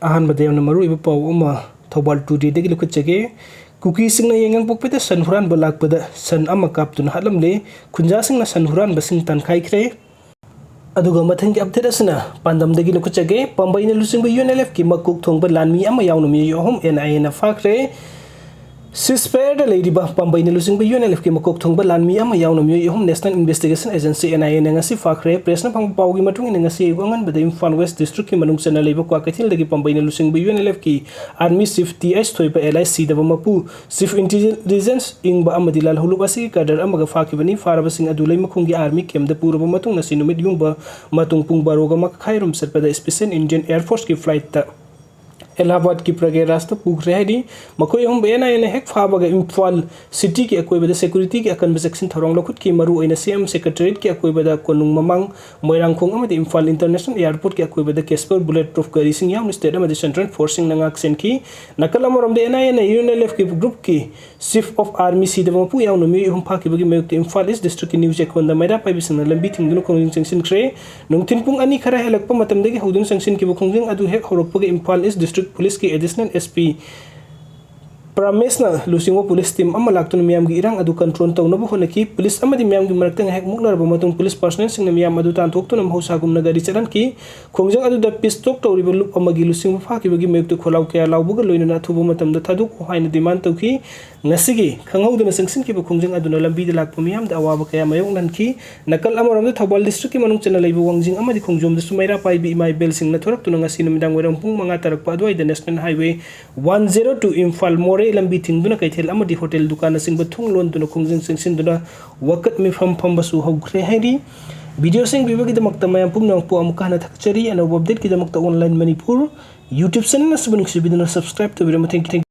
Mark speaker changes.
Speaker 1: अहनबदे यामना मरुइबा पाव अमा थौबाल टुरीदगी लुखुचगे कुकी सिंगना yengang pokpeda san Huranba Lakpada san ama kaptuna hatlamle khunja singna san Huranba sing Tankhaikhre aduga mathangi update asna pandamdagi lukhuchage pambaina lusingba UNLF ki makuk thongba lanmi ama yawnami yohom NIA na Fakhre Sisper da lady ba pambaina lusingba UNLF ki makuk thongba lanmi ama yawnami yohom National Investigation Agency NIA na ngasi Fakhre presna phang pawgi matung ina ngasi wangan bada Imphal West District ki manung chana leiba kwa kathil dagi pambaina lusingba UNLF ki Army Chief TS thoiba LIC da mapu Chief Intelligence ingba amadi lal hulub asi kadar amaga Fakhibani farabasing adulai makhungi Army kem da puraba matung na sinumit yungba matung pung baroga makhairum serpada Special Indian Air Force ki flight ta Allahabad की प्रगे रास्ता पूछ रहे हैं मकोई हम बेना ये हेक फाबगा Imphal city की अकोई बदा सिक्योरिटी की अकन सेक्शन थरोंग लखुद की मरु ओइना सीएम सेक्रेटरीट की अकोई बदा कोनुंग ममांग मोइरांगखोंग अमदि इम्फाल इंटरनेशनल एयरपोर्ट की अकोई बदा केसपर बुलेट प्रूफ गाड़ी सिंह याम स्टेट अमदि सेंट्रल फोर्सिंग नंगाक सेन की नकल अमरम दे एना ये यूएनएलएफ की ग्रुप की चीफ ऑफ आर्मी सी दमपु यावनो मी हम फाखिबगी मेयुक्त इम्फाल ईस्ट डिस्ट्रिक्ट की न्यूज एकोंदा मैरा पाइबिसना लंबी थिंगदुन खोंजिंग सेंक्शन क्रे नुंगथिन पुंग अनि खरा हेलकप मतमदगी हौदुन सेंक्शन की खोंजिंग अदु हेक हौरकपगे इम्फाल ईस्ट डिस्ट्रिक्ट पुलिस की additional SP Pramesna Lusingo police team amalak to Miam Girang adu control to no honaki, police amadi Miam Marking Hek Mugler Bomatung police personnel sing Miam Adutan talk to them Hosagum Nagari Charanki, Kongjang adu the pistok to River Amagi Lusingo Fakhibagi make to Kolauke allow Bugalina to Bomatum the Taduk Hine demand to key Nasigi, Kango the Sanction Kiba Kongjang Aduna be the Lakpamiam, the Awabaka Mayon Ki, Nakal Amaram the Tobal district Manung Channel Wangjing Amadi Kongjum the Sumaira Pai be my bell sing network to Nangasinum Dangwam Pumanga Padway, the National Highway 102 Imphal More lambi tingduna kaithel amadi hotel dukana sing bathung lon tuna khongjing sing duna wakat mi pham basu hogre hairi video sing bibagi damakta mayam pumnang po amukana thakchari and update ki damakta online manipur YouTube channel na subscribe to video